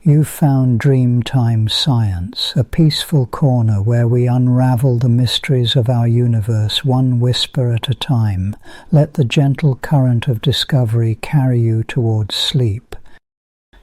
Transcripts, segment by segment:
You've found Dreamtime Science, a peaceful corner where we unravel the mysteries of our universe one whisper at a time. Let the gentle current of discovery carry you towards sleep.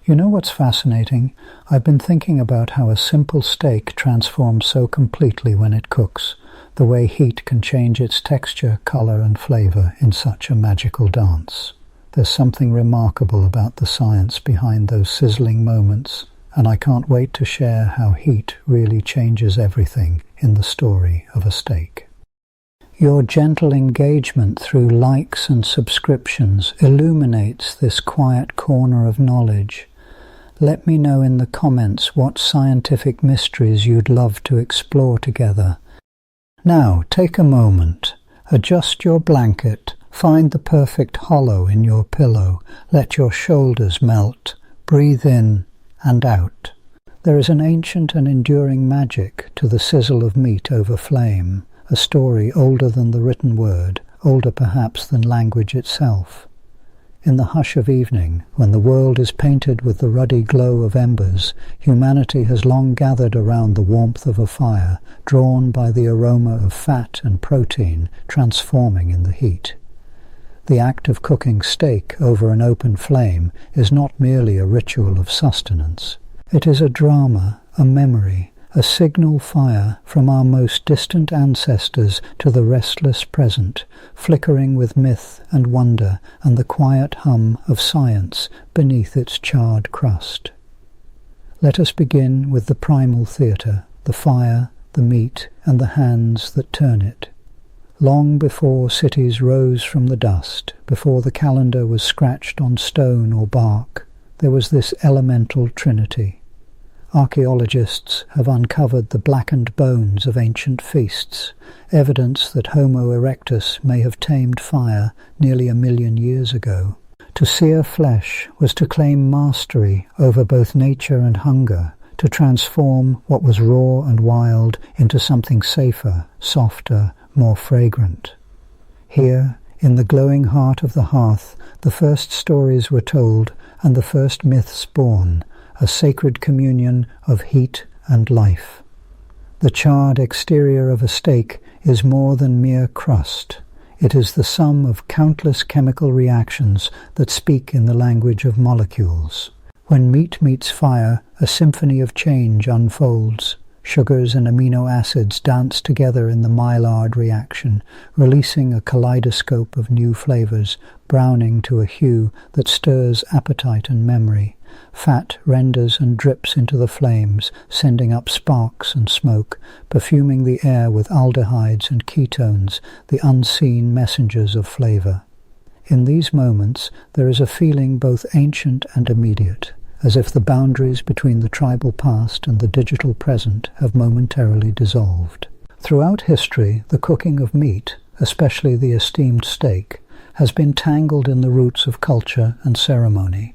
You know what's fascinating? I've been thinking about how a simple steak transforms so completely when it cooks, the way heat can change its texture, color, and flavor in such a magical dance. There's something remarkable about the science behind those sizzling moments, and I can't wait to share how heat really changes everything in the story of a steak. Your gentle engagement through likes and subscriptions illuminates this quiet corner of knowledge. Let me know in the comments what scientific mysteries you'd love to explore together. Now, take a moment, adjust your blanket, find the perfect hollow in your pillow, let your shoulders melt, breathe in and out. There is an ancient and enduring magic to the sizzle of meat over flame, a story older than the written word, older perhaps than language itself. In the hush of evening, when the world is painted with the ruddy glow of embers, humanity has long gathered around the warmth of a fire, drawn by the aroma of fat and protein transforming in the heat. The act of cooking steak over an open flame is not merely a ritual of sustenance. It is a drama, a memory, a signal fire from our most distant ancestors to the restless present, flickering with myth and wonder and the quiet hum of science beneath its charred crust. Let us begin with the primal theatre, the fire, the meat, and the hands that turn it. Long before cities rose from the dust, before the calendar was scratched on stone or bark, there was this elemental trinity. Archaeologists have uncovered the blackened bones of ancient feasts, evidence that Homo erectus may have tamed fire nearly 1 million years ago. To sear flesh was to claim mastery over both nature and hunger, to transform what was raw and wild into something safer, softer, more fragrant. Here, in the glowing heart of the hearth, the first stories were told and the first myths born, a sacred communion of heat and life. The charred exterior of a steak is more than mere crust. It is the sum of countless chemical reactions that speak in the language of molecules. When meat meets fire, a symphony of change unfolds. Sugars and amino acids dance together in the Maillard reaction, releasing a kaleidoscope of new flavors, browning to a hue that stirs appetite and memory. Fat renders and drips into the flames, sending up sparks and smoke, perfuming the air with aldehydes and ketones, the unseen messengers of flavor. In these moments, there is a feeling both ancient and immediate, as if the boundaries between the tribal past and the digital present have momentarily dissolved. Throughout history, the cooking of meat, especially the esteemed steak, has been tangled in the roots of culture and ceremony.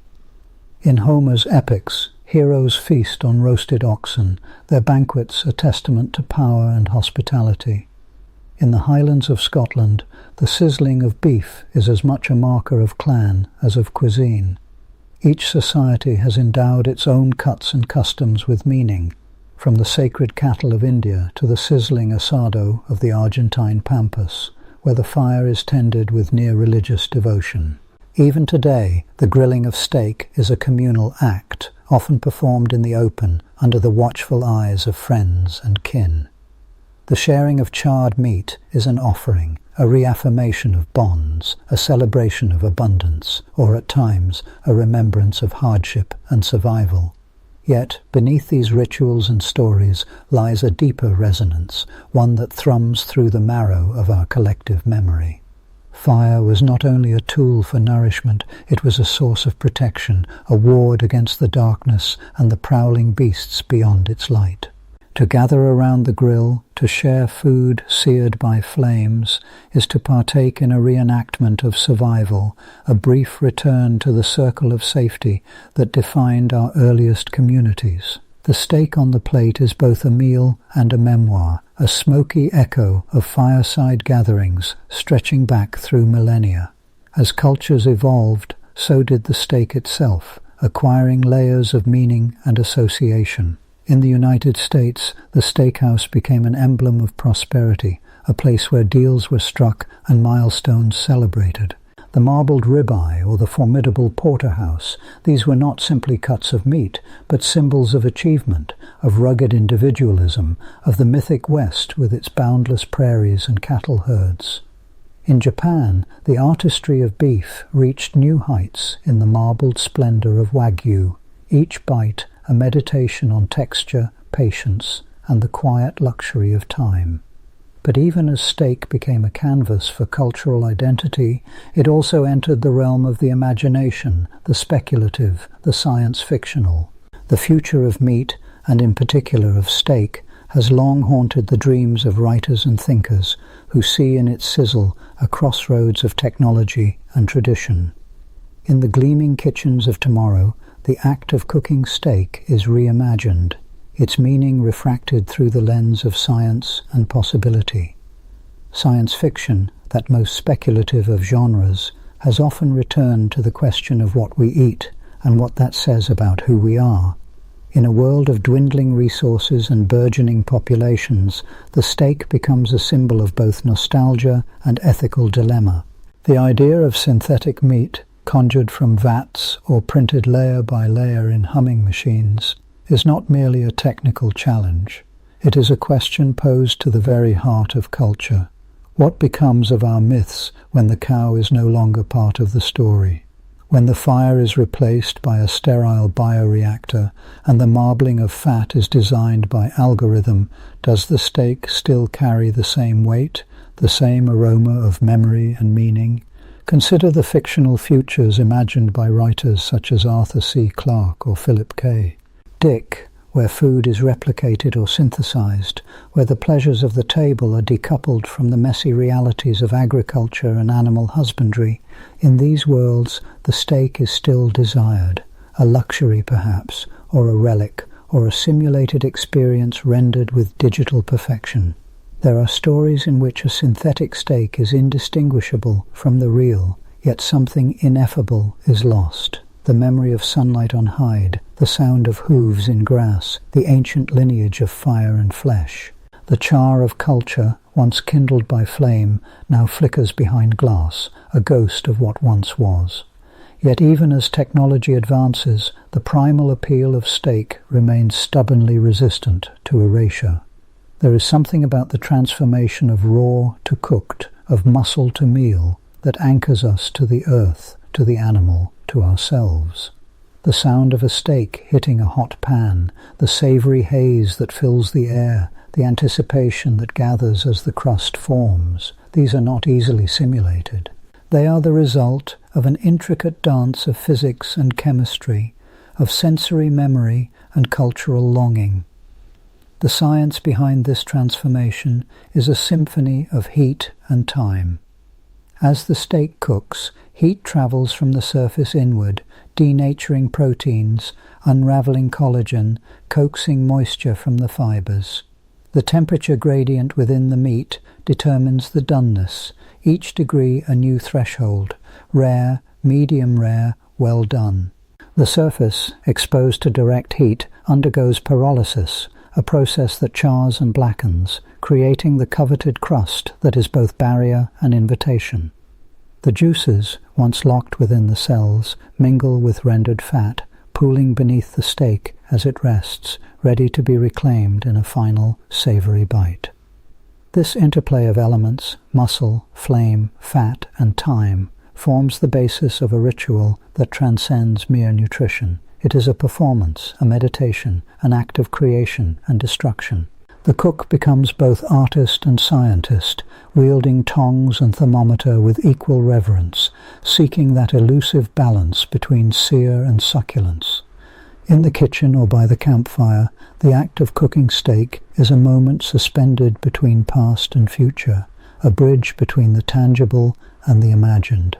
In Homer's epics, heroes feast on roasted oxen, their banquets a testament to power and hospitality. In the Highlands of Scotland, the sizzling of beef is as much a marker of clan as of cuisine. Each society has endowed its own cuts and customs with meaning, from the sacred cattle of India to the sizzling asado of the Argentine pampas, where the fire is tended with near-religious devotion. Even today, the grilling of steak is a communal act, often performed in the open, under the watchful eyes of friends and kin. The sharing of charred meat is an offering, a reaffirmation of bonds, a celebration of abundance, or at times a remembrance of hardship and survival. Yet, beneath these rituals and stories lies a deeper resonance, one that thrums through the marrow of our collective memory. Fire was not only a tool for nourishment, it was a source of protection, a ward against the darkness and the prowling beasts beyond its light. To gather around the grill, to share food seared by flames, is to partake in a reenactment of survival, a brief return to the circle of safety that defined our earliest communities. The steak on the plate is both a meal and a memoir, a smoky echo of fireside gatherings stretching back through millennia. As cultures evolved, so did the steak itself, acquiring layers of meaning and association. In the United States, the steakhouse became an emblem of prosperity, a place where deals were struck and milestones celebrated. The marbled ribeye or the formidable porterhouse, these were not simply cuts of meat, but symbols of achievement, of rugged individualism, of the mythic West with its boundless prairies and cattle herds. In Japan, the artistry of beef reached new heights in the marbled splendor of Wagyu, each bite a meditation on texture, patience, and the quiet luxury of time. But even as steak became a canvas for cultural identity, it also entered the realm of the imagination, the speculative, the science-fictional. The future of meat, and in particular of steak, has long haunted the dreams of writers and thinkers who see in its sizzle a crossroads of technology and tradition. In the gleaming kitchens of tomorrow, the act of cooking steak is reimagined, its meaning refracted through the lens of science and possibility. Science fiction, that most speculative of genres, has often returned to the question of what we eat and what that says about who we are. In a world of dwindling resources and burgeoning populations, the steak becomes a symbol of both nostalgia and ethical dilemma. The idea of synthetic meat, conjured from vats or printed layer by layer in humming machines, is not merely a technical challenge. It is a question posed to the very heart of culture. What becomes of our myths when the cow is no longer part of the story? When the fire is replaced by a sterile bioreactor and the marbling of fat is designed by algorithm, does the steak still carry the same weight, the same aroma of memory and meaning? Consider the fictional futures imagined by writers such as Arthur C. Clarke or Philip K. Dick, where food is replicated or synthesized, where the pleasures of the table are decoupled from the messy realities of agriculture and animal husbandry. In these worlds, the steak is still desired, a luxury perhaps, or a relic, or a simulated experience rendered with digital perfection. There are stories in which a synthetic steak is indistinguishable from the real, yet something ineffable is lost. The memory of sunlight on hide, the sound of hooves in grass, the ancient lineage of fire and flesh. The char of culture, once kindled by flame, now flickers behind glass, a ghost of what once was. Yet even as technology advances, the primal appeal of steak remains stubbornly resistant to erasure. There is something about the transformation of raw to cooked, of muscle to meal, that anchors us to the earth, to the animal, to ourselves. The sound of a steak hitting a hot pan, the savory haze that fills the air, the anticipation that gathers as the crust forms, these are not easily simulated. They are the result of an intricate dance of physics and chemistry, of sensory memory and cultural longing. The science behind this transformation is a symphony of heat and time. As the steak cooks, heat travels from the surface inward, denaturing proteins, unraveling collagen, coaxing moisture from the fibers. The temperature gradient within the meat determines the doneness, each degree a new threshold, rare, medium rare, well done. The surface, exposed to direct heat, undergoes pyrolysis, a process that chars and blackens, creating the coveted crust that is both barrier and invitation. The juices, once locked within the cells, mingle with rendered fat, pooling beneath the steak as it rests, ready to be reclaimed in a final, savory bite. This interplay of elements, muscle, flame, fat, and time, forms the basis of a ritual that transcends mere nutrition. It is a performance, a meditation, an act of creation and destruction. The cook becomes both artist and scientist, wielding tongs and thermometer with equal reverence, seeking that elusive balance between sear and succulence. In the kitchen or by the campfire, the act of cooking steak is a moment suspended between past and future, a bridge between the tangible and the imagined.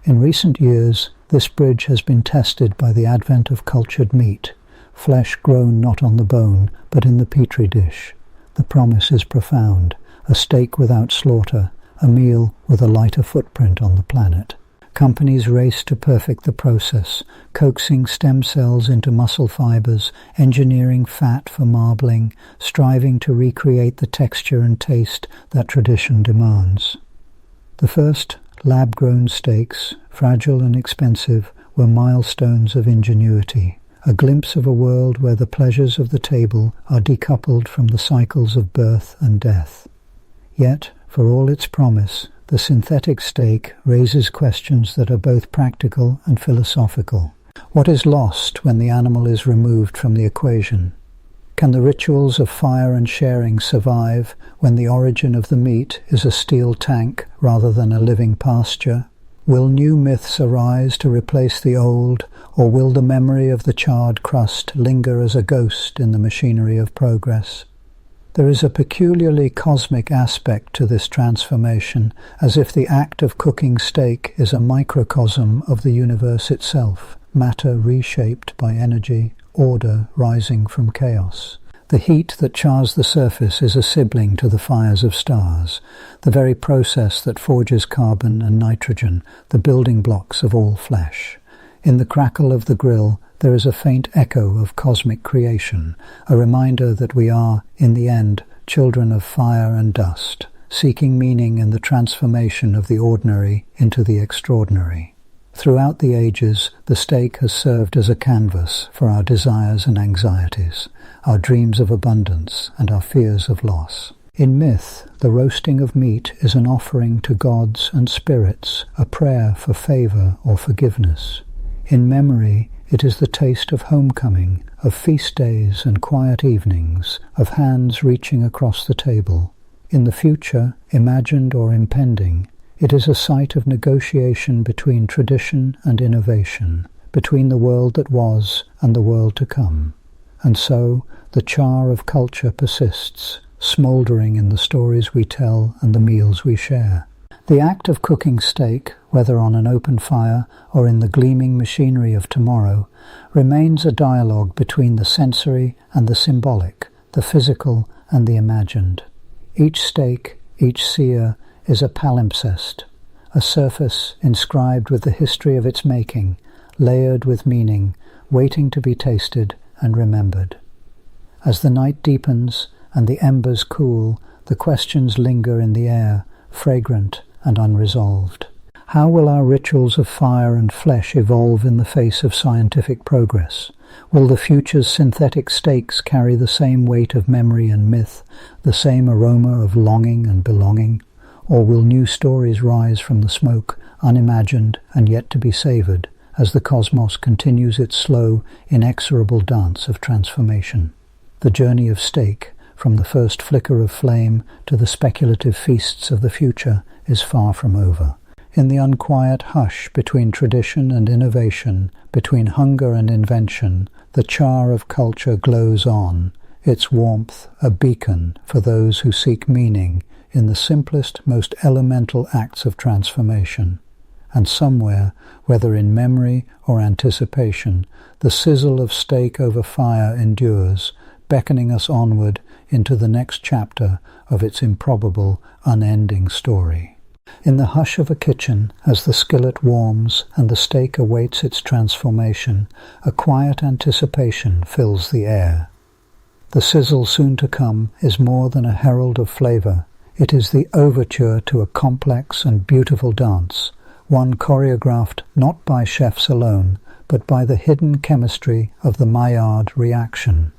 In recent years, this bridge has been tested by the advent of cultured meat, flesh grown not on the bone, but in the petri dish. The promise is profound, a steak without slaughter, a meal with a lighter footprint on the planet. Companies race to perfect the process, coaxing stem cells into muscle fibers, engineering fat for marbling, striving to recreate the texture and taste that tradition demands. The first lab-grown steaks, fragile and expensive, were milestones of ingenuity, a glimpse of a world where the pleasures of the table are decoupled from the cycles of birth and death. Yet, for all its promise, the synthetic steak raises questions that are both practical and philosophical. What is lost when the animal is removed from the equation? Can the rituals of fire and sharing survive when the origin of the meat is a steel tank rather than a living pasture? Will new myths arise to replace the old, or will the memory of the charred crust linger as a ghost in the machinery of progress? There is a peculiarly cosmic aspect to this transformation, as if the act of cooking steak is a microcosm of the universe itself, matter reshaped by energy, order rising from chaos. The heat that chars the surface is a sibling to the fires of stars, the very process that forges carbon and nitrogen, the building blocks of all flesh. In the crackle of the grill, there is a faint echo of cosmic creation, a reminder that we are, in the end, children of fire and dust, seeking meaning in the transformation of the ordinary into the extraordinary. Throughout the ages, the steak has served as a canvas for our desires and anxieties, our dreams of abundance and our fears of loss. In myth, the roasting of meat is an offering to gods and spirits, a prayer for favor or forgiveness. In memory, it is the taste of homecoming, of feast days and quiet evenings, of hands reaching across the table. In the future, imagined or impending, it is a site of negotiation between tradition and innovation, between the world that was and the world to come. And so, the char of culture persists, smouldering in the stories we tell and the meals we share. The act of cooking steak, whether on an open fire or in the gleaming machinery of tomorrow, remains a dialogue between the sensory and the symbolic, the physical and the imagined. Each steak, each sear, is a palimpsest, a surface inscribed with the history of its making, layered with meaning, waiting to be tasted and remembered. As the night deepens and the embers cool, the questions linger in the air, fragrant and unresolved. How will our rituals of fire and flesh evolve in the face of scientific progress? Will the future's synthetic steaks carry the same weight of memory and myth, the same aroma of longing and belonging? Or will new stories rise from the smoke, unimagined and yet to be savoured, as the cosmos continues its slow, inexorable dance of transformation? The journey of steak, from the first flicker of flame to the speculative feasts of the future, is far from over. In the unquiet hush between tradition and innovation, between hunger and invention, the char of culture glows on, its warmth a beacon for those who seek meaning in the simplest, most elemental acts of transformation. And somewhere, whether in memory or anticipation, the sizzle of steak over fire endures, beckoning us onward into the next chapter of its improbable, unending story. In the hush of a kitchen, as the skillet warms and the steak awaits its transformation, a quiet anticipation fills the air. The sizzle soon to come is more than a herald of flavor. It is the overture to a complex and beautiful dance, one choreographed not by chefs alone, but by the hidden chemistry of the Maillard reaction.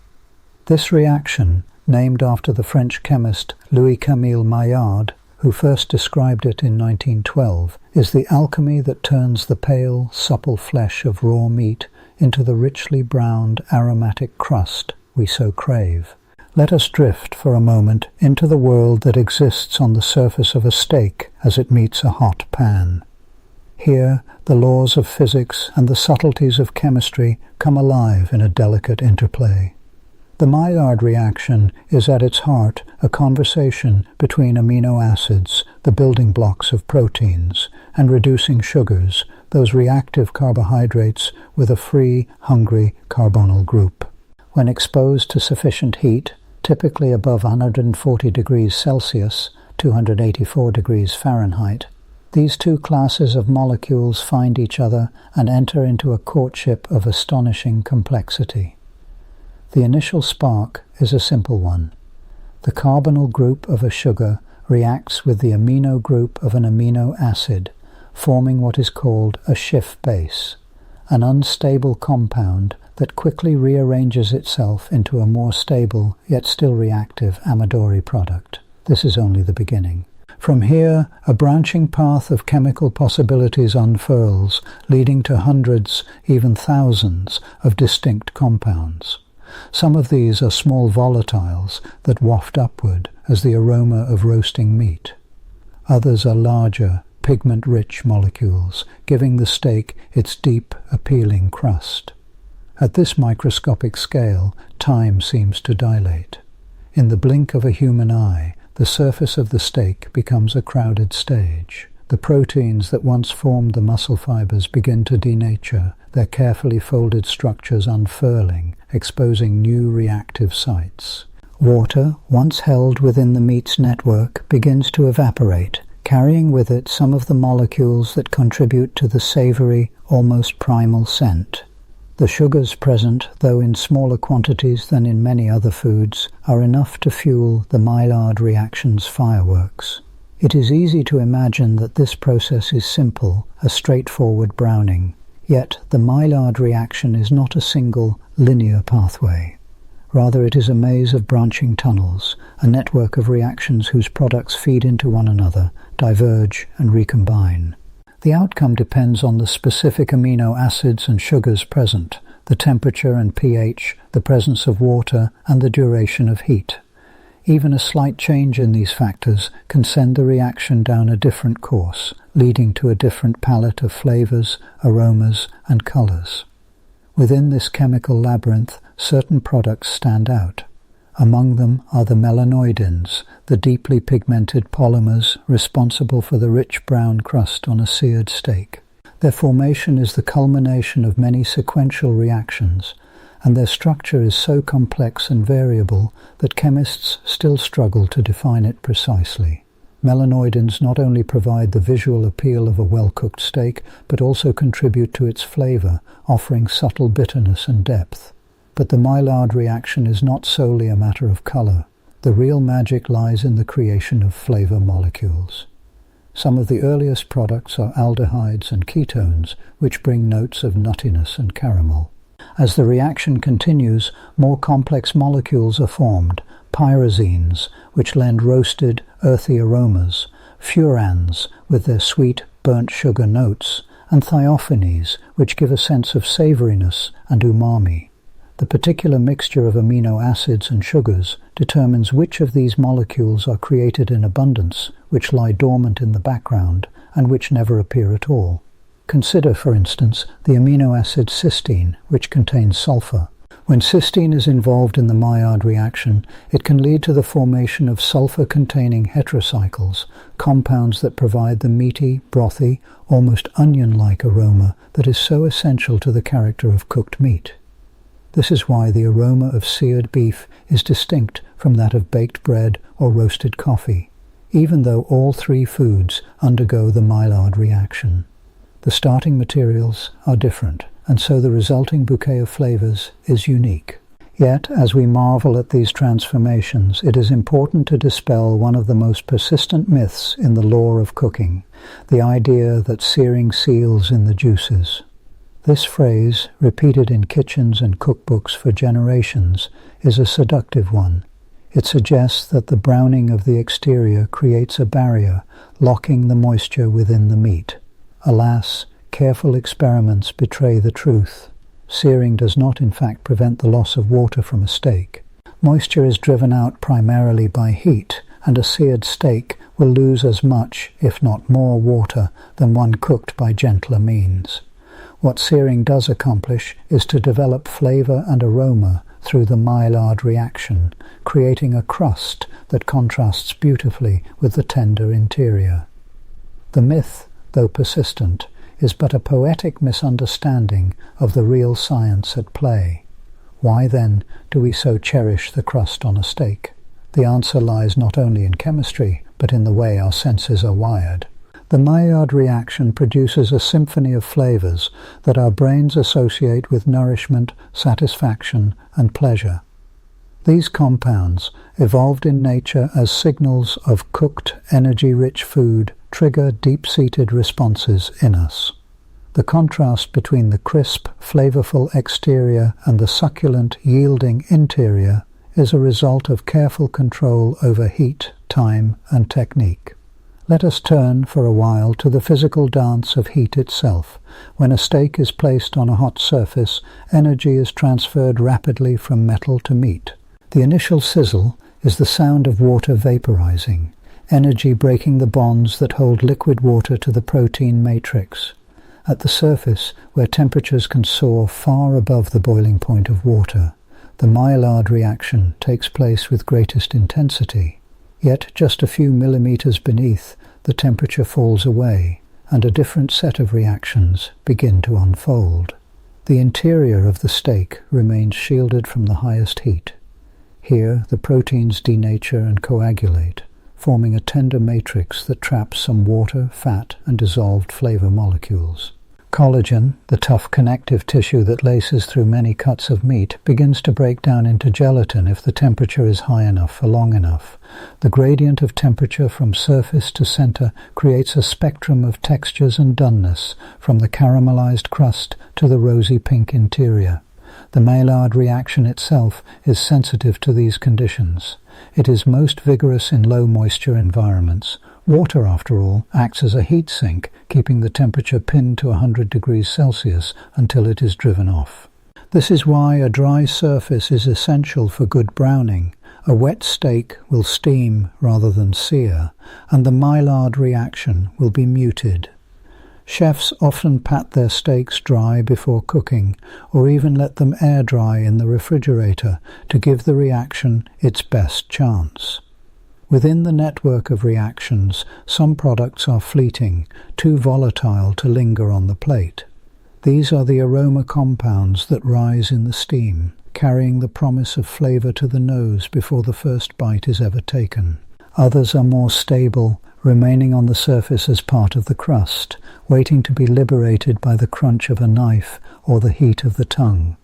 This reaction, named after the French chemist Louis-Camille Maillard, who first described it in 1912, is the alchemy that turns the pale, supple flesh of raw meat into the richly browned, aromatic crust we so crave. Let us drift for a moment into the world that exists on the surface of a steak as it meets a hot pan. Here, the laws of physics and the subtleties of chemistry come alive in a delicate interplay. The Maillard reaction is at its heart a conversation between amino acids, the building blocks of proteins, and reducing sugars, those reactive carbohydrates with a free, hungry carbonyl group. When exposed to sufficient heat, typically above 140 degrees Celsius, 284 degrees Fahrenheit, These two classes of molecules find each other and enter into a courtship of astonishing complexity. The initial spark is a simple one. The carbonyl group of a sugar reacts with the amino group of an amino acid, forming what is called a Schiff base, an unstable compound that quickly rearranges itself into a more stable yet still reactive Amadori product. This is only the beginning. From here, a branching path of chemical possibilities unfurls, leading to hundreds, even thousands, of distinct compounds. Some of these are small volatiles that waft upward as the aroma of roasting meat. Others are larger, pigment-rich molecules, giving the steak its deep, appealing crust. At this microscopic scale, time seems to dilate. In the blink of a human eye, the surface of the steak becomes a crowded stage. The proteins that once formed the muscle fibers begin to denature, their carefully folded structures unfurling, exposing new reactive sites. Water, once held within the meat's network, begins to evaporate, carrying with it some of the molecules that contribute to the savory, almost primal scent. The sugars present, though in smaller quantities than in many other foods, are enough to fuel the Maillard reaction's fireworks. It is easy to imagine that this process is simple, a straightforward browning. Yet the Maillard reaction is not a single, linear pathway. Rather, it is a maze of branching tunnels, a network of reactions whose products feed into one another, diverge and recombine. The outcome depends on the specific amino acids and sugars present, the temperature and pH, the presence of water, and the duration of heat. Even a slight change in these factors can send the reaction down a different course, leading to a different palette of flavors, aromas, and colors. Within this chemical labyrinth, certain products stand out. Among them are the melanoidins, the deeply pigmented polymers responsible for the rich brown crust on a seared steak. Their formation is the culmination of many sequential reactions, and their structure is so complex and variable that chemists still struggle to define it precisely. Melanoidins not only provide the visual appeal of a well-cooked steak, but also contribute to its flavor, offering subtle bitterness and depth. But the Maillard reaction is not solely a matter of color. The real magic lies in the creation of flavor molecules. Some of the earliest products are aldehydes and ketones, which bring notes of nuttiness and caramel. As the reaction continues, more complex molecules are formed, pyrazines, which lend roasted, earthy aromas, furans, with their sweet, burnt sugar notes, and thiophenies, which give a sense of savoriness and umami. The particular mixture of amino acids and sugars determines which of these molecules are created in abundance, which lie dormant in the background, and which never appear at all. Consider, for instance, the amino acid cysteine, which contains sulfur. When cysteine is involved in the Maillard reaction, it can lead to the formation of sulfur-containing heterocycles, compounds that provide the meaty, brothy, almost onion-like aroma that is so essential to the character of cooked meat. This is why the aroma of seared beef is distinct from that of baked bread or roasted coffee, even though all three foods undergo the Maillard reaction. The starting materials are different, and so the resulting bouquet of flavors is unique. Yet, as we marvel at these transformations, it is important to dispel one of the most persistent myths in the lore of cooking, the idea that searing seals in the juices. This phrase, repeated in kitchens and cookbooks for generations, is a seductive one. It suggests that the browning of the exterior creates a barrier, locking the moisture within the meat. Alas, careful experiments betray the truth. Searing does not in fact prevent the loss of water from a steak. Moisture is driven out primarily by heat, and a seared steak will lose as much, if not more, water than one cooked by gentler means. What searing does accomplish is to develop flavor and aroma through the Maillard reaction, creating a crust that contrasts beautifully with the tender interior. The myth, though persistent, is but a poetic misunderstanding of the real science at play. Why, then, do we so cherish the crust on a steak? The answer lies not only in chemistry, but in the way our senses are wired. The Maillard reaction produces a symphony of flavors that our brains associate with nourishment, satisfaction, and pleasure. These compounds, evolved in nature as signals of cooked, energy-rich food, trigger deep-seated responses in us. The contrast between the crisp, flavorful exterior and the succulent, yielding interior is a result of careful control over heat, time, and technique. Let us turn for a while to the physical dance of heat itself. When a steak is placed on a hot surface, energy is transferred rapidly from metal to meat. The initial sizzle is the sound of water vaporizing, energy breaking the bonds that hold liquid water to the protein matrix. At the surface, where temperatures can soar far above the boiling point of water, the Maillard reaction takes place with greatest intensity. Yet just a few millimeters beneath, the temperature falls away, and a different set of reactions begin to unfold. The interior of the steak remains shielded from the highest heat. Here, the proteins denature and coagulate, forming a tender matrix that traps some water, fat, and dissolved flavor molecules. Collagen, the tough connective tissue that laces through many cuts of meat, begins to break down into gelatin if the temperature is high enough for long enough. The gradient of temperature from surface to center creates a spectrum of textures and doneness, from the caramelized crust to the rosy pink interior. The Maillard reaction itself is sensitive to these conditions. It is most vigorous in low-moisture environments. Water, after all, acts as a heat sink, keeping the temperature pinned to 100 degrees Celsius until it is driven off. This is why a dry surface is essential for good browning. A wet steak will steam rather than sear, and the Maillard reaction will be muted. Chefs often pat their steaks dry before cooking, or even let them air dry in the refrigerator to give the reaction its best chance. Within the network of reactions, some products are fleeting, too volatile to linger on the plate. These are the aroma compounds that rise in the steam, carrying the promise of flavor to the nose before the first bite is ever taken. Others are more stable, remaining on the surface as part of the crust, waiting to be liberated by the crunch of a knife or the heat of the tongue.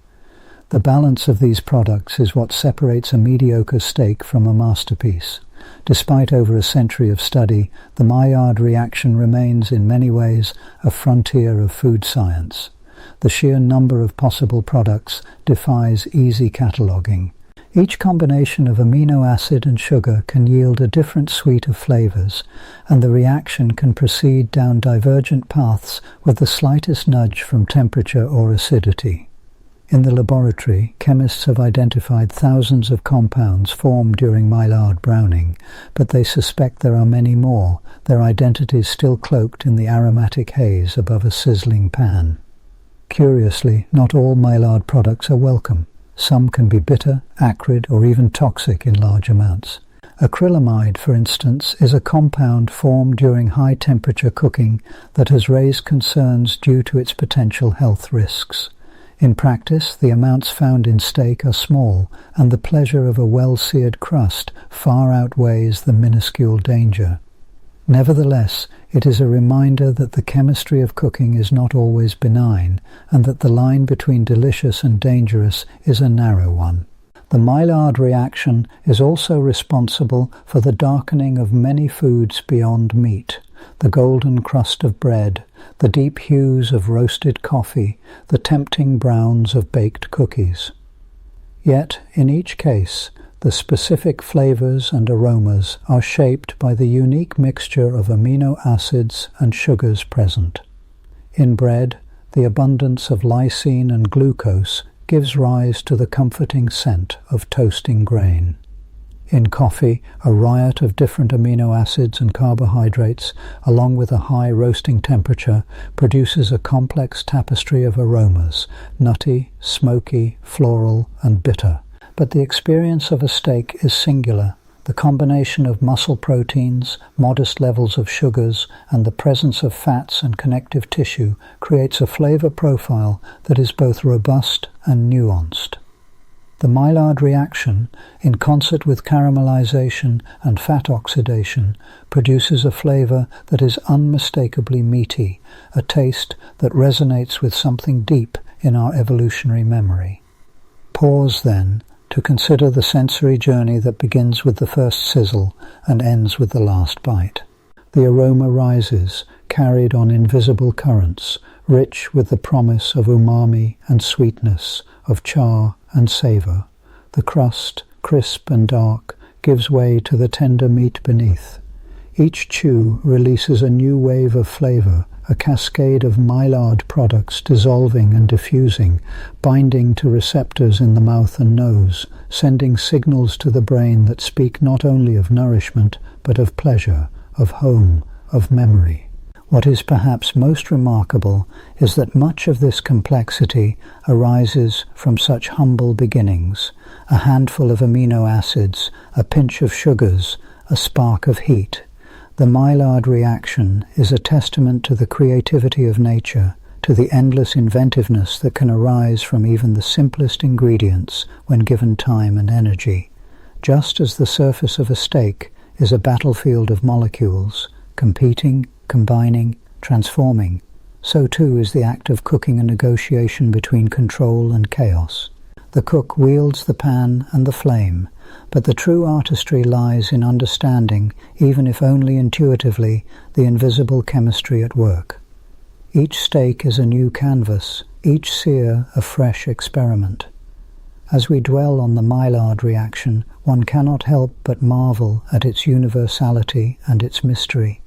The balance of these products is what separates a mediocre steak from a masterpiece. Despite over a century of study, the Maillard reaction remains in many ways a frontier of food science. The sheer number of possible products defies easy cataloguing. Each combination of amino acid and sugar can yield a different suite of flavors, and the reaction can proceed down divergent paths with the slightest nudge from temperature or acidity. In the laboratory, chemists have identified thousands of compounds formed during Maillard browning, but they suspect there are many more, their identities still cloaked in the aromatic haze above a sizzling pan. Curiously, not all Maillard products are welcome. Some can be bitter, acrid, or even toxic in large amounts. Acrylamide, for instance, is a compound formed during high-temperature cooking that has raised concerns due to its potential health risks. In practice, the amounts found in steak are small, and the pleasure of a well-seared crust far outweighs the minuscule danger. Nevertheless, it is a reminder that the chemistry of cooking is not always benign, and that the line between delicious and dangerous is a narrow one. The Maillard reaction is also responsible for the darkening of many foods beyond meat: the golden crust of bread, the deep hues of roasted coffee, the tempting browns of baked cookies. Yet, in each case, the specific flavors and aromas are shaped by the unique mixture of amino acids and sugars present. In bread, the abundance of lysine and glucose gives rise to the comforting scent of toasting grain. In coffee, a riot of different amino acids and carbohydrates, along with a high roasting temperature, produces a complex tapestry of aromas: nutty, smoky, floral, and bitter. But the experience of a steak is singular. The combination of muscle proteins, modest levels of sugars, and the presence of fats and connective tissue creates a flavor profile that is both robust and nuanced. The Maillard reaction, in concert with caramelization and fat oxidation, produces a flavor that is unmistakably meaty, a taste that resonates with something deep in our evolutionary memory. Pause, then, to consider the sensory journey that begins with the first sizzle and ends with the last bite. The aroma rises, carried on invisible currents, rich with the promise of umami and sweetness, of char and savor. The crust, crisp and dark, gives way to the tender meat beneath. Each chew releases a new wave of flavor, a cascade of Maillard products dissolving and diffusing, binding to receptors in the mouth and nose, sending signals to the brain that speak not only of nourishment, but of pleasure, of home, of memory. What is perhaps most remarkable is that much of this complexity arises from such humble beginnings: a handful of amino acids, a pinch of sugars, a spark of heat. The Maillard reaction is a testament to the creativity of nature, to the endless inventiveness that can arise from even the simplest ingredients when given time and energy. Just as the surface of a steak is a battlefield of molecules, competing, combining, transforming, so too is the act of cooking a negotiation between control and chaos. The cook wields the pan and the flame, but the true artistry lies in understanding, even if only intuitively, the invisible chemistry at work. Each steak is a new canvas, each sear a fresh experiment. As we dwell on the Maillard reaction, one cannot help but marvel at its universality and its mystery.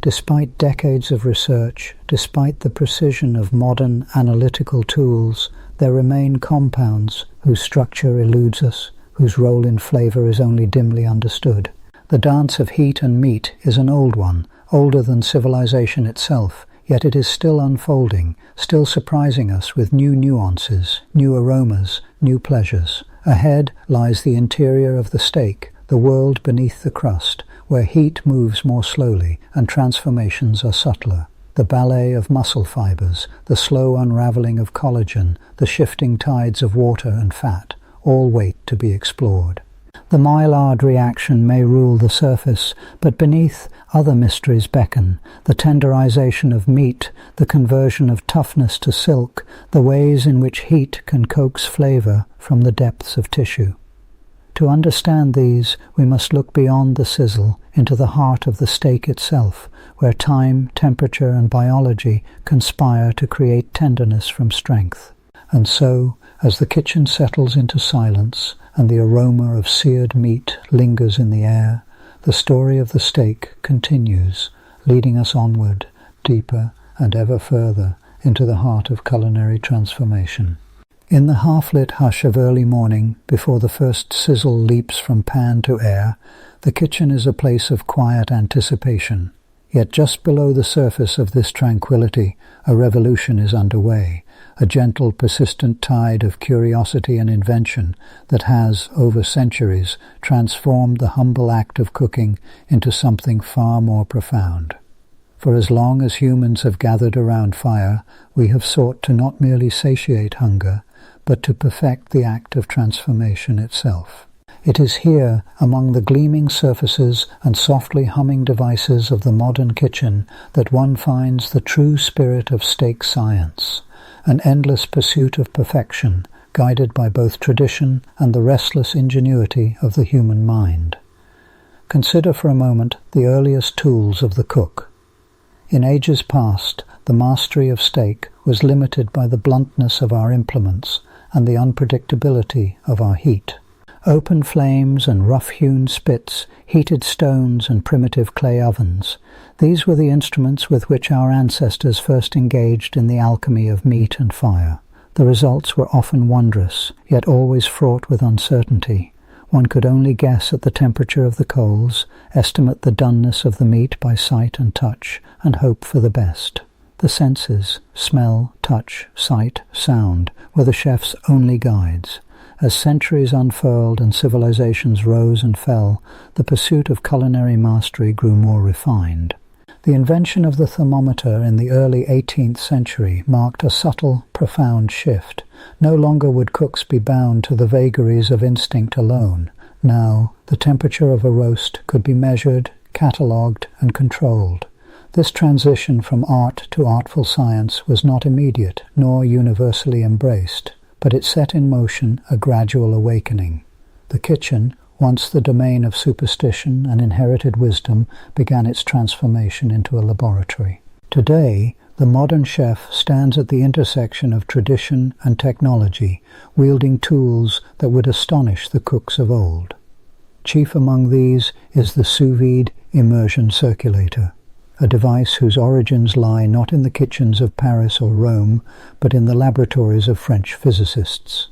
Despite decades of research, despite the precision of modern analytical tools, there remain compounds whose structure eludes us, whose role in flavor is only dimly understood. The dance of heat and meat is an old one, older than civilization itself, yet it is still unfolding, still surprising us with new nuances, new aromas, new pleasures. Ahead lies the interior of the steak, the world beneath the crust, where heat moves more slowly and transformations are subtler. The ballet of muscle fibers, the slow unraveling of collagen, the shifting tides of water and fat, all wait to be explored. The Maillard reaction may rule the surface, but beneath other mysteries beckon: the tenderization of meat, the conversion of toughness to silk, the ways in which heat can coax flavor from the depths of tissue. To understand these, we must look beyond the sizzle into the heart of the steak itself, where time, temperature, and biology conspire to create tenderness from strength. And so, as the kitchen settles into silence and the aroma of seared meat lingers in the air, the story of the steak continues, leading us onward, deeper and ever further into the heart of culinary transformation. In the half-lit hush of early morning, before the first sizzle leaps from pan to air, the kitchen is a place of quiet anticipation. Yet just below the surface of this tranquility, a revolution is underway, a gentle, persistent tide of curiosity and invention that has, over centuries, transformed the humble act of cooking into something far more profound. For as long as humans have gathered around fire, we have sought to not merely satiate hunger, but to perfect the act of transformation itself. It is here, among the gleaming surfaces and softly humming devices of the modern kitchen, that one finds the true spirit of steak science, an endless pursuit of perfection, guided by both tradition and the restless ingenuity of the human mind. Consider for a moment the earliest tools of the cook. In ages past, the mastery of steak was limited by the bluntness of our implements and the unpredictability of our heat. Open flames and rough-hewn spits, heated stones and primitive clay ovens. These were the instruments with which our ancestors first engaged in the alchemy of meat and fire. The results were often wondrous, yet always fraught with uncertainty. One could only guess at the temperature of the coals, estimate the doneness of the meat by sight and touch, and hope for the best. The senses, smell, touch, sight, sound, were the chef's only guides. As centuries unfurled and civilizations rose and fell, the pursuit of culinary mastery grew more refined. The invention of the thermometer in the early 18th century marked a subtle, profound shift. No longer would cooks be bound to the vagaries of instinct alone. Now, the temperature of a roast could be measured, catalogued, and controlled. This transition from art to artful science was not immediate nor universally embraced, but it set in motion a gradual awakening. The kitchen, once the domain of superstition and inherited wisdom, began its transformation into a laboratory. Today, the modern chef stands at the intersection of tradition and technology, wielding tools that would astonish the cooks of old. Chief among these is the sous vide immersion circulator, a device whose origins lie not in the kitchens of Paris or Rome, but in the laboratories of French physicists.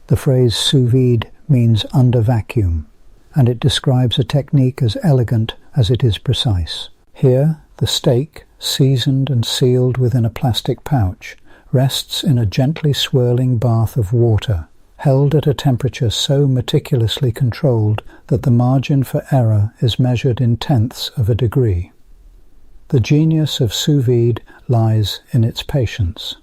The phrase sous vide means under vacuum, and it describes a technique as elegant as it is precise. Here, the steak, seasoned and sealed within a plastic pouch, rests in a gently swirling bath of water, held at a temperature so meticulously controlled that the margin for error is measured in tenths of a degree. The genius of sous vide lies in its patience.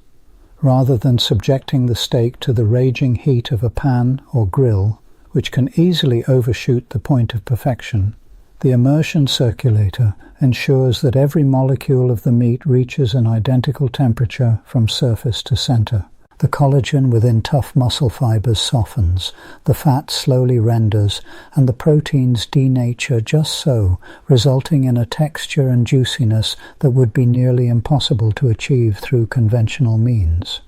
Rather than subjecting the steak to the raging heat of a pan or grill, which can easily overshoot the point of perfection, the immersion circulator ensures that every molecule of the meat reaches an identical temperature from surface to center. The collagen within tough muscle fibers softens, the fat slowly renders, and the proteins denature just so, resulting in a texture and juiciness that would be nearly impossible to achieve through conventional means.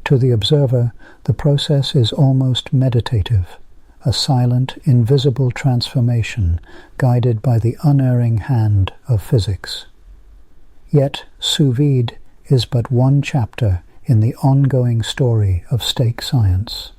To the observer, the process is almost meditative, a silent, invisible transformation guided by the unerring hand of physics. Yet sous vide is but one chapter in the ongoing story of steak science.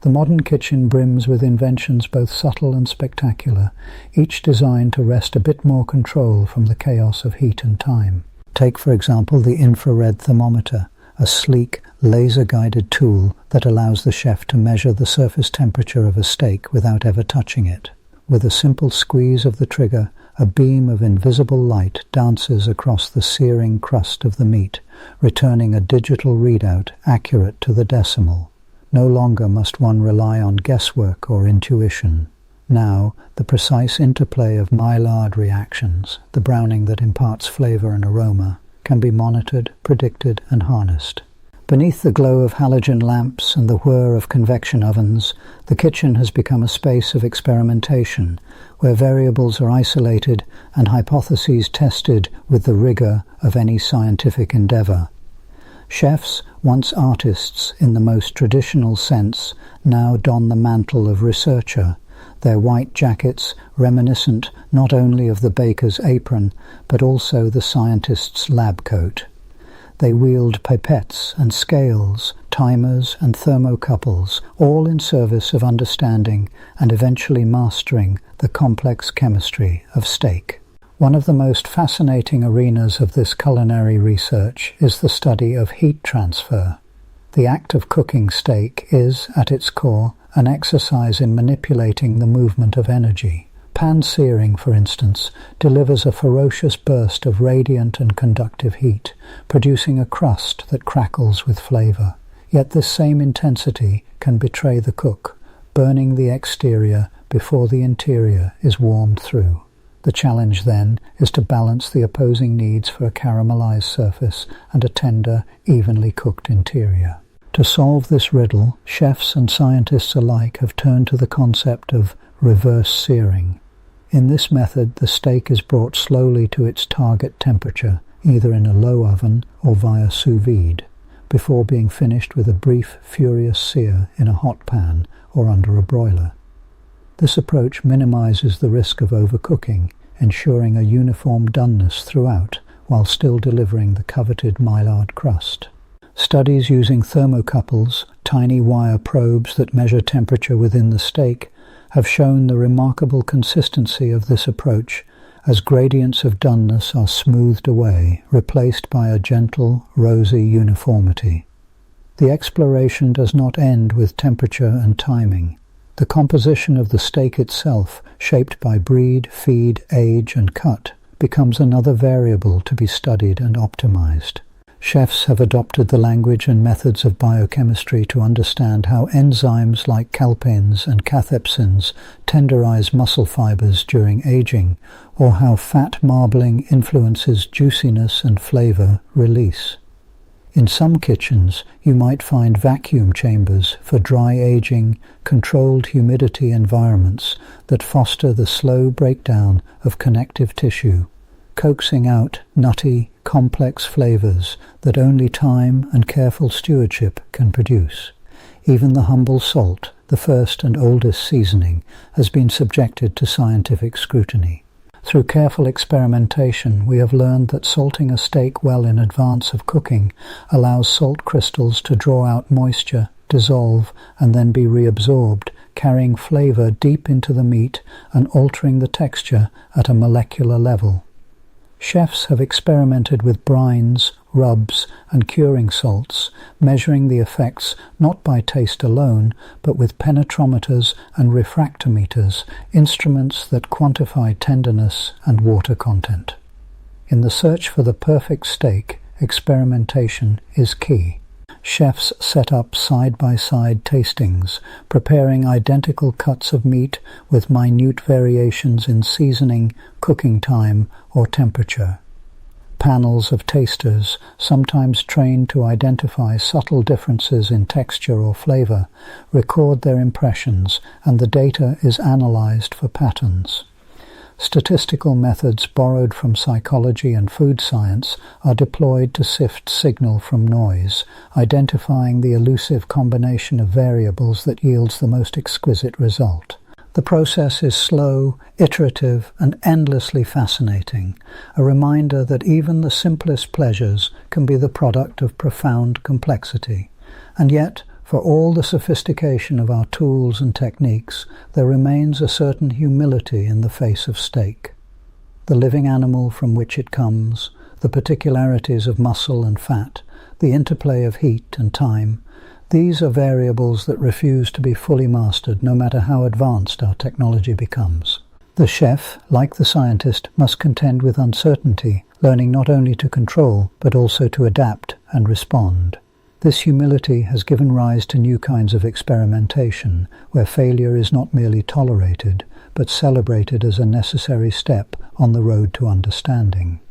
The modern kitchen brims with inventions both subtle and spectacular, each designed to wrest a bit more control from the chaos of heat and time. Take, for example, the infrared thermometer, a sleek, laser-guided tool that allows the chef to measure the surface temperature of a steak without ever touching it. With a simple squeeze of the trigger, a beam of invisible light dances across the searing crust of the meat, returning a digital readout accurate to the decimal. No longer must one rely on guesswork or intuition. Now, the precise interplay of Maillard reactions, the browning that imparts flavor and aroma, can be monitored, predicted, and harnessed. Beneath the glow of halogen lamps and the whir of convection ovens, the kitchen has become a space of experimentation, where variables are isolated and hypotheses tested with the rigor of any scientific endeavor. Chefs, once artists in the most traditional sense, now don the mantle of researcher, their white jackets reminiscent not only of the baker's apron, but also the scientist's lab coat. They wield pipettes and scales, timers and thermocouples, all in service of understanding and eventually mastering the complex chemistry of steak. One of the most fascinating arenas of this culinary research is the study of heat transfer. The act of cooking steak is, at its core, an exercise in manipulating the movement of energy. Pan-searing, for instance, delivers a ferocious burst of radiant and conductive heat, producing a crust that crackles with flavor. Yet this same intensity can betray the cook, burning the exterior before the interior is warmed through. The challenge, then, is to balance the opposing needs for a caramelized surface and a tender, evenly cooked interior. To solve this riddle, chefs and scientists alike have turned to the concept of reverse searing. In this method, the steak is brought slowly to its target temperature, either in a low oven or via sous vide, before being finished with a brief, furious sear in a hot pan or under a broiler. This approach minimizes the risk of overcooking, ensuring a uniform doneness throughout, while still delivering the coveted Maillard crust. Studies using thermocouples, tiny wire probes that measure temperature within the steak, have shown the remarkable consistency of this approach, as gradients of doneness are smoothed away, replaced by a gentle, rosy uniformity. The exploration does not end with temperature and timing. The composition of the steak itself, shaped by breed, feed, age, and cut, becomes another variable to be studied and optimized. Chefs have adopted the language and methods of biochemistry to understand how enzymes like calpains and cathepsins tenderize muscle fibers during aging, or how fat marbling influences juiciness and flavor release. In some kitchens, you might find vacuum chambers for dry aging, controlled humidity environments that foster the slow breakdown of connective tissue, coaxing out nutty, complex flavors that only time and careful stewardship can produce. Even the humble salt, the first and oldest seasoning, has been subjected to scientific scrutiny. Through careful experimentation, we have learned that salting a steak well in advance of cooking allows salt crystals to draw out moisture, dissolve, and then be reabsorbed, carrying flavor deep into the meat and altering the texture at a molecular level. Chefs have experimented with brines, rubs, and curing salts, measuring the effects not by taste alone, but with penetrometers and refractometers, instruments that quantify tenderness and water content. In the search for the perfect steak, experimentation is key. Chefs set up side-by-side tastings, preparing identical cuts of meat with minute variations in seasoning, cooking time, or temperature. Panels of tasters, sometimes trained to identify subtle differences in texture or flavor, record their impressions, and the data is analyzed for patterns. Statistical methods borrowed from psychology and food science are deployed to sift signal from noise, identifying the elusive combination of variables that yields the most exquisite result. The process is slow, iterative, and endlessly fascinating, a reminder that even the simplest pleasures can be the product of profound complexity. And yet, for all the sophistication of our tools and techniques, there remains a certain humility in the face of steak. The living animal from which it comes, the particularities of muscle and fat, the interplay of heat and time, these are variables that refuse to be fully mastered no matter how advanced our technology becomes. The chef, like the scientist, must contend with uncertainty, learning not only to control, but also to adapt and respond. This humility has given rise to new kinds of experimentation, where failure is not merely tolerated, but celebrated as a necessary step on the road to understanding.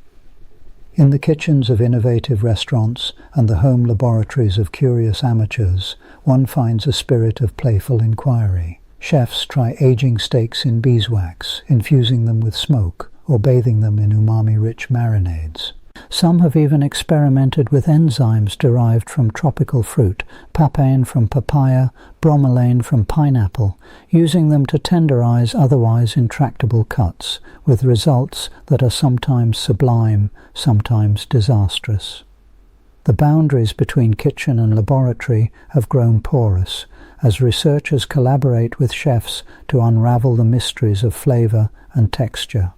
In the kitchens of innovative restaurants and the home laboratories of curious amateurs, one finds a spirit of playful inquiry. Chefs try aging steaks in beeswax, infusing them with smoke, or bathing them in umami-rich marinades. Some have even experimented with enzymes derived from tropical fruit, papain from papaya, bromelain from pineapple, using them to tenderize otherwise intractable cuts, with results that are sometimes sublime, sometimes disastrous. The boundaries between kitchen and laboratory have grown porous, as researchers collaborate with chefs to unravel the mysteries of flavor and texture.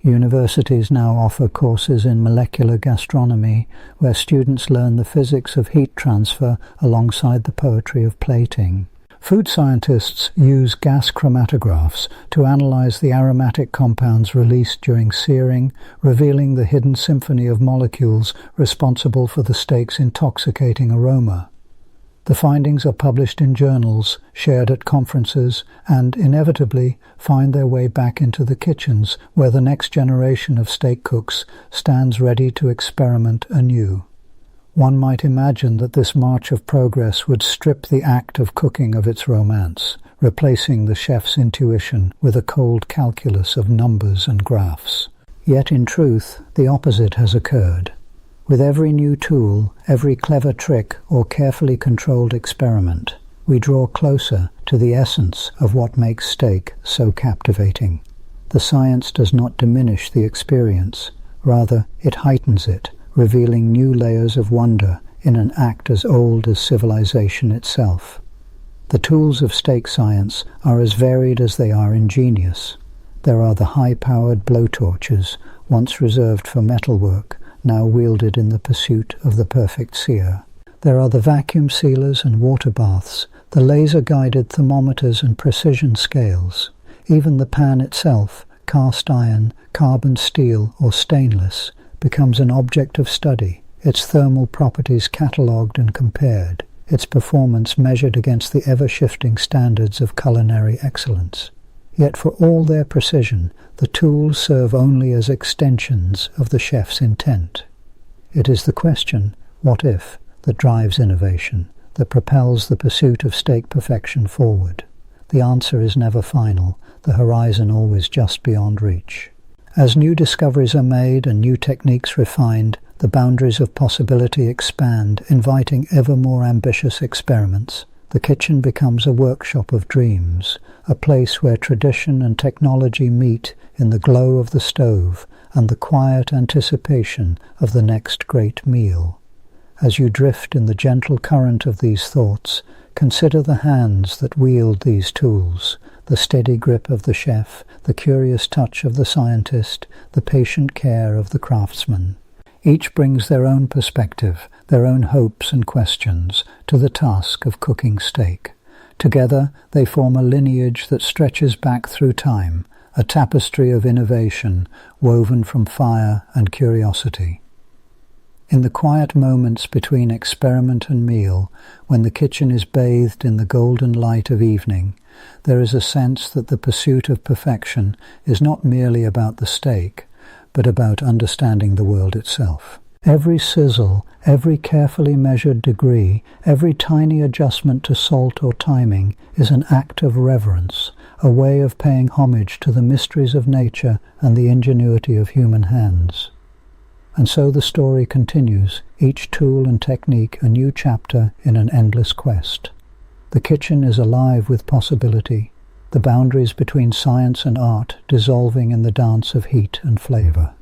Universities now offer courses in molecular gastronomy, where students learn the physics of heat transfer alongside the poetry of plating. Food scientists use gas chromatographs to analyze the aromatic compounds released during searing, revealing the hidden symphony of molecules responsible for the steak's intoxicating aroma. The findings are published in journals, shared at conferences, and, inevitably, find their way back into the kitchens where the next generation of steak cooks stands ready to experiment anew. One might imagine that this march of progress would strip the act of cooking of its romance, replacing the chef's intuition with a cold calculus of numbers and graphs. Yet in truth, the opposite has occurred. With every new tool, every clever trick or carefully controlled experiment, we draw closer to the essence of what makes steak so captivating. The science does not diminish the experience, rather it heightens it, revealing new layers of wonder in an act as old as civilization itself. The tools of steak science are as varied as they are ingenious. There are the high-powered blowtorches, once reserved for metalwork, now wielded in the pursuit of the perfect sear. There are the vacuum sealers and water baths, the laser-guided thermometers and precision scales. Even the pan itself, cast iron, carbon steel, or stainless, becomes an object of study, its thermal properties catalogued and compared, its performance measured against the ever-shifting standards of culinary excellence. Yet for all their precision, the tools serve only as extensions of the chef's intent. It is the question, what if, that drives innovation, that propels the pursuit of steak perfection forward. The answer is never final, the horizon always just beyond reach. As new discoveries are made and new techniques refined, the boundaries of possibility expand, inviting ever more ambitious experiments. The kitchen becomes a workshop of dreams, a place where tradition and technology meet in the glow of the stove and the quiet anticipation of the next great meal. As you drift in the gentle current of these thoughts, consider the hands that wield these tools, the steady grip of the chef, the curious touch of the scientist, the patient care of the craftsman. Each brings their own perspective, their own hopes and questions to the task of cooking steak. Together they form a lineage that stretches back through time, a tapestry of innovation woven from fire and curiosity. In the quiet moments between experiment and meal, when the kitchen is bathed in the golden light of evening, there is a sense that the pursuit of perfection is not merely about the steak, but about understanding the world itself. Every sizzle, every carefully measured degree, every tiny adjustment to salt or timing is an act of reverence, a way of paying homage to the mysteries of nature and the ingenuity of human hands. And so the story continues, each tool and technique a new chapter in an endless quest. The kitchen is alive with possibility, the boundaries between science and art dissolving in the dance of heat and flavor.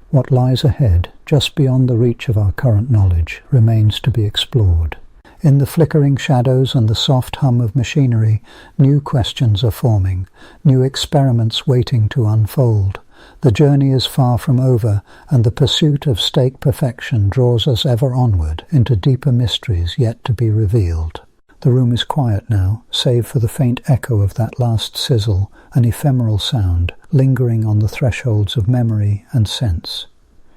What lies ahead, just beyond the reach of our current knowledge, remains to be explored. In the flickering shadows and the soft hum of machinery, new questions are forming, new experiments waiting to unfold. The journey is far from over, and the pursuit of steak perfection draws us ever onward into deeper mysteries yet to be revealed. The room is quiet now, save for the faint echo of that last sizzle, an ephemeral sound, lingering on the thresholds of memory and sense.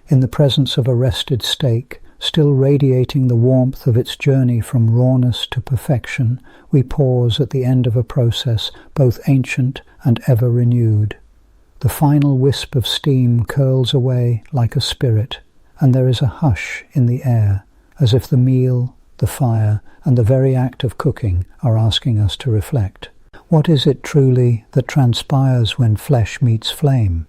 In the presence of a rested steak, still radiating the warmth of its journey from rawness to perfection, we pause at the end of a process both ancient and ever renewed. The final wisp of steam curls away like a spirit, and there is a hush in the air, as if the meal, the fire, and the very act of cooking are asking us to reflect. What is it truly that transpires when flesh meets flame?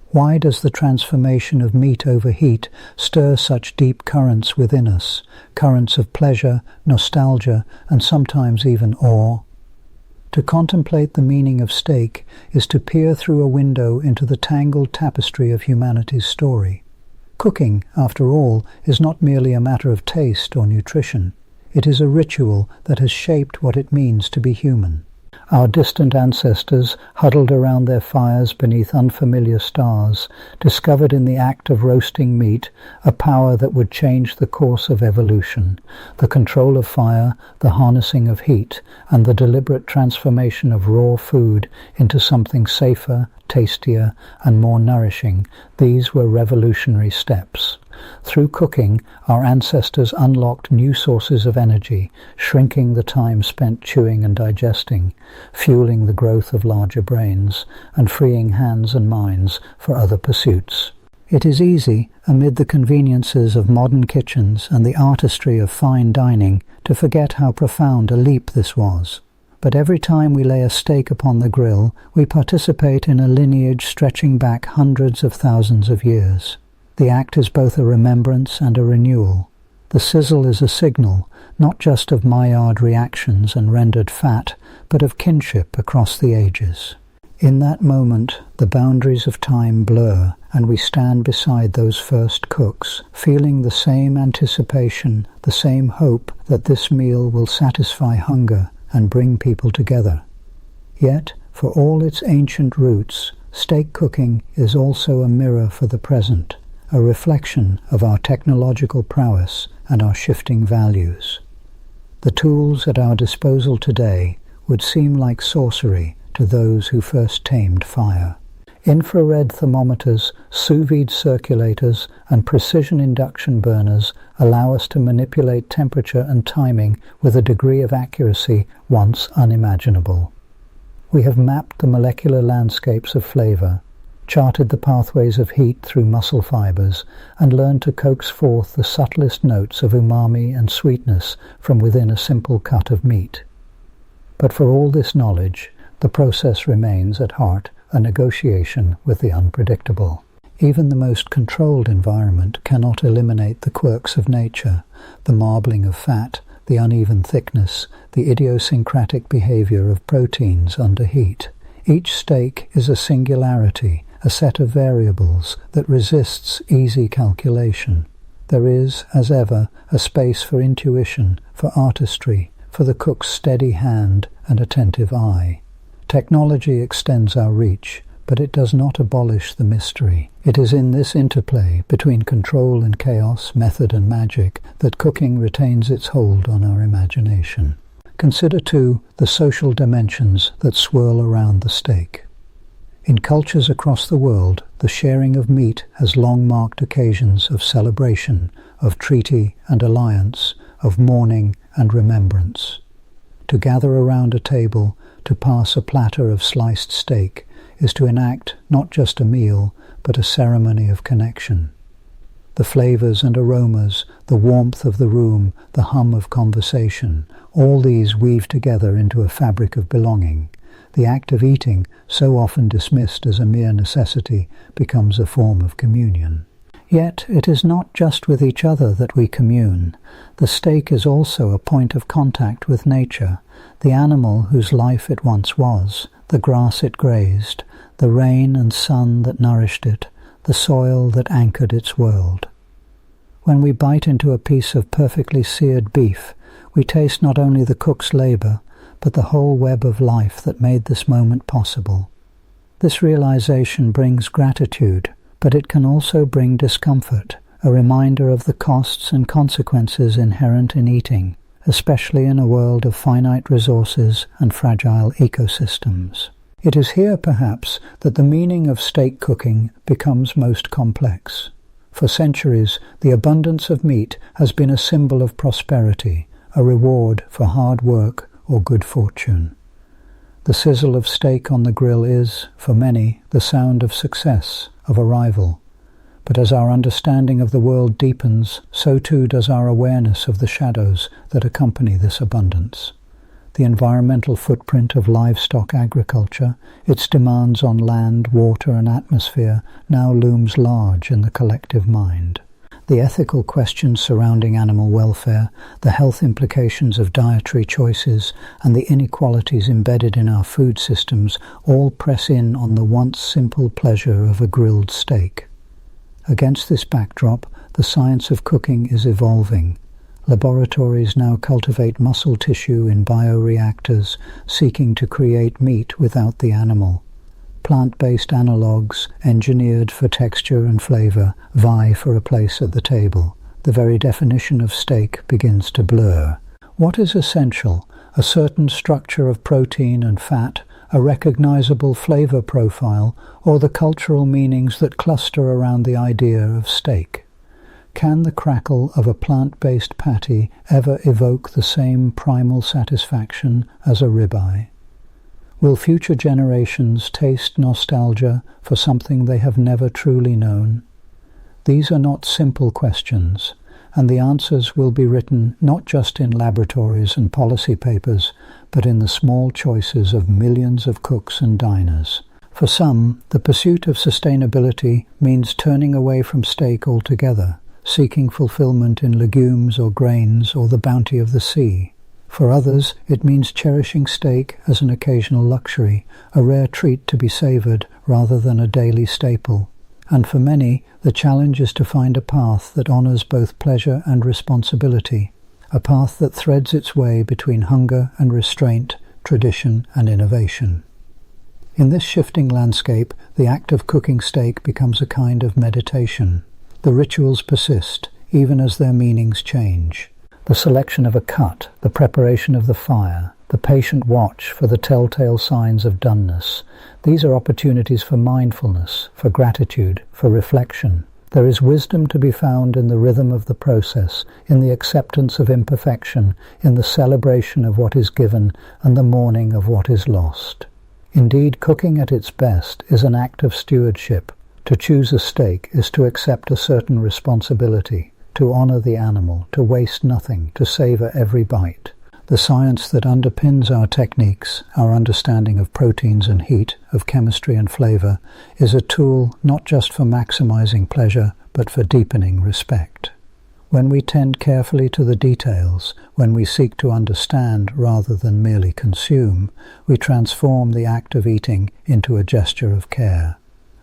Why does the transformation of meat over heat stir such deep currents within us, currents of pleasure, nostalgia, and sometimes even awe? To contemplate the meaning of steak is to peer through a window into the tangled tapestry of humanity's story. Cooking, after all, is not merely a matter of taste or nutrition. It is a ritual that has shaped what it means to be human. Our distant ancestors, huddled around their fires beneath unfamiliar stars, discovered in the act of roasting meat a power that would change the course of evolution, the control of fire, the harnessing of heat, and the deliberate transformation of raw food into something safer, tastier, and more nourishing. These were revolutionary steps. Through cooking, our ancestors unlocked new sources of energy, shrinking the time spent chewing and digesting, fueling the growth of larger brains, and freeing hands and minds for other pursuits. It is easy, amid the conveniences of modern kitchens and the artistry of fine dining, to forget how profound a leap this was. But every time we lay a steak upon the grill, we participate in a lineage stretching back hundreds of thousands of years. The act is both a remembrance and a renewal. The sizzle is a signal, not just of Maillard reactions and rendered fat, but of kinship across the ages. In that moment, the boundaries of time blur, and we stand beside those first cooks, feeling the same anticipation, the same hope that this meal will satisfy hunger and bring people together. Yet, for all its ancient roots, steak cooking is also a mirror for the present, a reflection of our technological prowess and our shifting values. The tools at our disposal today would seem like sorcery to those who first tamed fire. Infrared thermometers, sous vide circulators, and precision induction burners allow us to manipulate temperature and timing with a degree of accuracy once unimaginable. We have mapped the molecular landscapes of flavor, charted the pathways of heat through muscle fibers, and learned to coax forth the subtlest notes of umami and sweetness from within a simple cut of meat. But for all this knowledge, the process remains at heart a negotiation with the unpredictable. Even the most controlled environment cannot eliminate the quirks of nature, the marbling of fat, the uneven thickness, the idiosyncratic behavior of proteins under heat. Each steak is a singularity, a set of variables that resists easy calculation. There is, as ever, a space for intuition, for artistry, for the cook's steady hand and attentive eye. Technology extends our reach, but it does not abolish the mystery. It is in this interplay between control and chaos, method and magic, that cooking retains its hold on our imagination. Consider, too, the social dimensions that swirl around the steak. In cultures across the world, the sharing of meat has long marked occasions of celebration, of treaty and alliance, of mourning and remembrance. To gather around a table, to pass a platter of sliced steak, is to enact not just a meal, but a ceremony of connection. The flavors and aromas, the warmth of the room, the hum of conversation, all these weave together into a fabric of belonging. The act of eating, so often dismissed as a mere necessity, becomes a form of communion. Yet it is not just with each other that we commune. The steak is also a point of contact with nature, the animal whose life it once was, the grass it grazed, the rain and sun that nourished it, the soil that anchored its world. When we bite into a piece of perfectly seared beef, we taste not only the cook's labor, but the whole web of life that made this moment possible. This realization brings gratitude, but it can also bring discomfort, a reminder of the costs and consequences inherent in eating, especially in a world of finite resources and fragile ecosystems. It is here, perhaps, that the meaning of steak cooking becomes most complex. For centuries, the abundance of meat has been a symbol of prosperity, a reward for hard work or good fortune. The sizzle of steak on the grill is, for many, the sound of success, of arrival. But as our understanding of the world deepens, so too does our awareness of the shadows that accompany this abundance. The environmental footprint of livestock agriculture, its demands on land, water and atmosphere, now looms large in the collective mind. The ethical questions surrounding animal welfare, the health implications of dietary choices, and the inequalities embedded in our food systems all press in on the once simple pleasure of a grilled steak. Against this backdrop, the science of cooking is evolving. Laboratories now cultivate muscle tissue in bioreactors, seeking to create meat without the animal. Plant-based analogues, engineered for texture and flavor, vie for a place at the table. The very definition of steak begins to blur. What is essential? A certain structure of protein and fat, a recognizable flavor profile, or the cultural meanings that cluster around the idea of steak? Can the crackle of a plant-based patty ever evoke the same primal satisfaction as a ribeye? Will future generations taste nostalgia for something they have never truly known? These are not simple questions, and the answers will be written not just in laboratories and policy papers, but in the small choices of millions of cooks and diners. For some, the pursuit of sustainability means turning away from steak altogether, seeking fulfillment in legumes or grains or the bounty of the sea. For others, it means cherishing steak as an occasional luxury, a rare treat to be savored rather than a daily staple. And for many, the challenge is to find a path that honors both pleasure and responsibility, a path that threads its way between hunger and restraint, tradition and innovation. In this shifting landscape, the act of cooking steak becomes a kind of meditation. The rituals persist, even as their meanings change. The selection of a cut, the preparation of the fire, the patient watch for the telltale signs of doneness. These are opportunities for mindfulness, for gratitude, for reflection. There is wisdom to be found in the rhythm of the process, in the acceptance of imperfection, in the celebration of what is given, and the mourning of what is lost. Indeed, cooking at its best is an act of stewardship. To choose a steak is to accept a certain responsibility, to honor the animal, to waste nothing, to savor every bite. The science that underpins our techniques, our understanding of proteins and heat, of chemistry and flavor, is a tool not just for maximizing pleasure, but for deepening respect. When we tend carefully to the details, when we seek to understand rather than merely consume, we transform the act of eating into a gesture of care.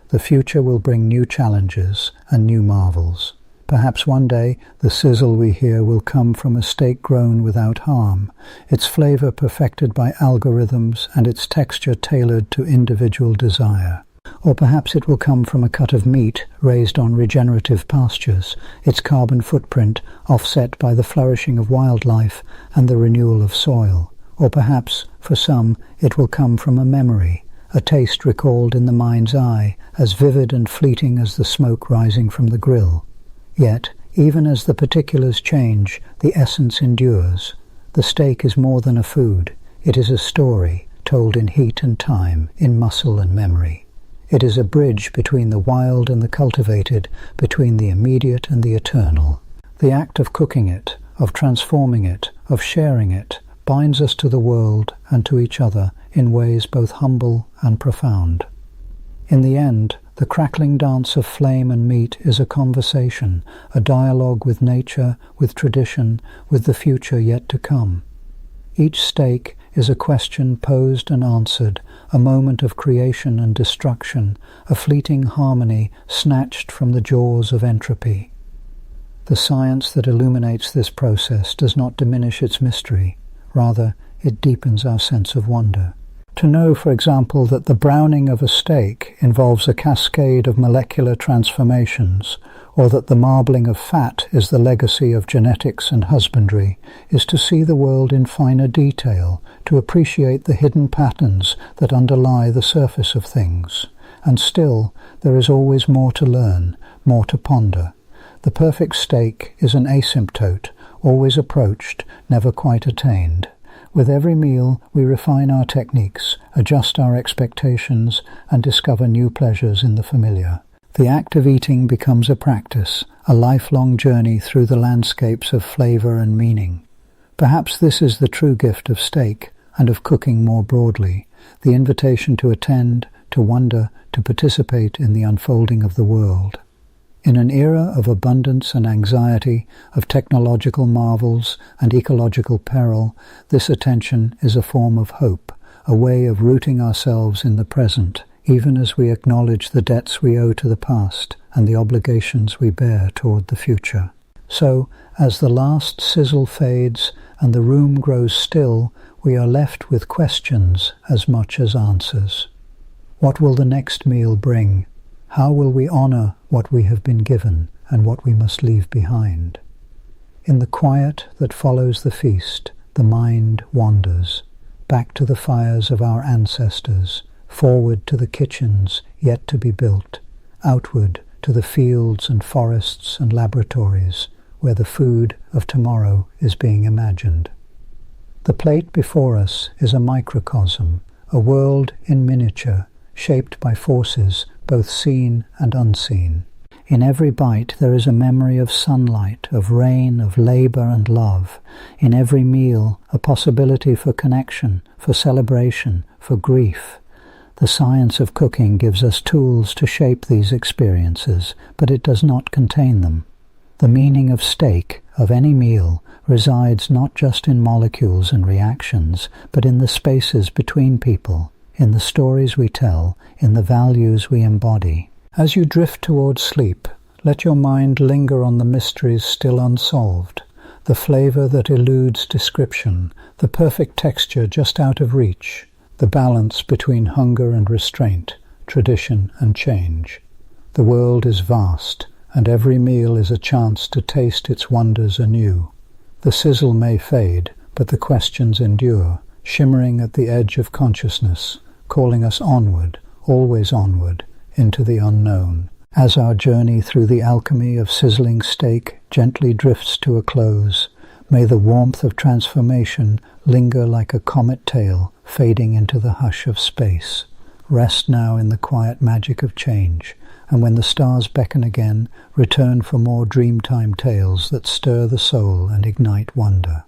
The future will bring new challenges and new marvels. Perhaps one day the sizzle we hear will come from a steak grown without harm, its flavor perfected by algorithms and its texture tailored to individual desire. Or perhaps it will come from a cut of meat raised on regenerative pastures, its carbon footprint offset by the flourishing of wildlife and the renewal of soil. Or perhaps, for some, it will come from a memory, a taste recalled in the mind's eye, as vivid and fleeting as the smoke rising from the grill. Yet, even as the particulars change, the essence endures. The steak is more than a food. It is a story, told in heat and time, in muscle and memory. It is a bridge between the wild and the cultivated, between the immediate and the eternal. The act of cooking it, of transforming it, of sharing it, binds us to the world and to each other in ways both humble and profound. In the end, the crackling dance of flame and meat is a conversation, a dialogue with nature, with tradition, with the future yet to come. Each steak is a question posed and answered, a moment of creation and destruction, a fleeting harmony snatched from the jaws of entropy. The science that illuminates this process does not diminish its mystery. Rather, it deepens our sense of wonder. To know, for example, that the browning of a steak involves a cascade of molecular transformations, or that the marbling of fat is the legacy of genetics and husbandry, is to see the world in finer detail, to appreciate the hidden patterns that underlie the surface of things. And still, there is always more to learn, more to ponder. The perfect steak is an asymptote, always approached, never quite attained. With every meal, we refine our techniques, adjust our expectations, and discover new pleasures in the familiar. The act of eating becomes a practice, a lifelong journey through the landscapes of flavor and meaning. Perhaps this is the true gift of steak, and of cooking more broadly, the invitation to attend, to wonder, to participate in the unfolding of the world. In an era of abundance and anxiety, of technological marvels and ecological peril, this attention is a form of hope, a way of rooting ourselves in the present, even as we acknowledge the debts we owe to the past and the obligations we bear toward the future. So, as the last sizzle fades and the room grows still, we are left with questions as much as answers. What will the next meal bring? How will we honor what we have been given and what we must leave behind? In the quiet that follows the feast, the mind wanders, back to the fires of our ancestors, forward to the kitchens yet to be built, outward to the fields and forests and laboratories where the food of tomorrow is being imagined. The plate before us is a microcosm, a world in miniature, shaped by forces both seen and unseen. In every bite there is a memory of sunlight, of rain, of labor and love. In every meal, a possibility for connection, for celebration, for grief. The science of cooking gives us tools to shape these experiences, but it does not contain them. The meaning of steak, of any meal, resides not just in molecules and reactions, but in the spaces between people, in the stories we tell, in the values we embody. As you drift towards sleep, let your mind linger on the mysteries still unsolved, the flavor that eludes description, the perfect texture just out of reach, the balance between hunger and restraint, tradition and change. The world is vast, and every meal is a chance to taste its wonders anew. The sizzle may fade, but the questions endure. shimmering at the edge of consciousness, calling us onward, always onward, into the unknown. As our journey through the alchemy of sizzling steak gently drifts to a close, may the warmth of transformation linger like a comet tail fading into the hush of space. Rest now in the quiet magic of change, and when the stars beckon again, return for more dreamtime tales that stir the soul and ignite wonder.